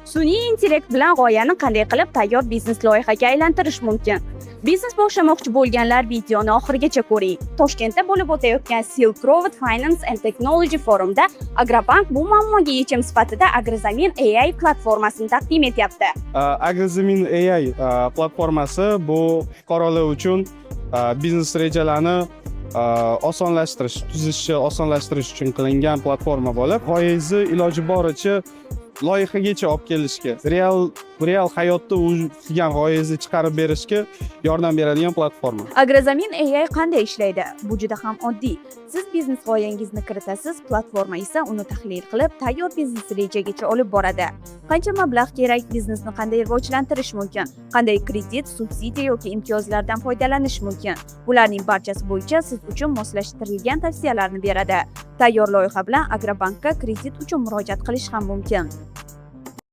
Sun'iy intellekt bilan g'oyani qanday qilib tayyor biznes loyihaga aylantirish mumkin? Biznes boshlamoqchi bo'lganlar videoni oxirigacha ko'ring. Toshkentda bo'lib o'tayotgan Silk Road Finance and Technology forumda Agrobank bu muammoga yechim sifatida Agrozamin AI platformasini taqdim etyapti. Agrozamin AI platformasi bu fuqarolar uchun biznes rejalarini osonlashtirish uchun qilingan platforma bo'lib, g'oyangizni iloji boricha loyihagacha olib kelishga, real hayotda o'zgan g'oyangizni chiqarib berishga yordam beradigan platforma. Agrozamin AI qanday ishlaydi? Bu juda ham oddiy. Siz biznes g'oyangizni kiritasiz, platforma esa uni tahlil qilib, tayyor biznes rejagacha olib boradi. Qancha mablag' kerak, biznesni qanday rivojlantirish mumkin, qanday kredit, subsidiya yoki imtiyozlardan foydalanish mumkin. Bularning barchasi bo'yicha siz uchun moslashtirilgan tavsiyalarni beradi. Tayyor loyiha bilan Agrobankka kredit uchun murojaat qilish ham mumkin.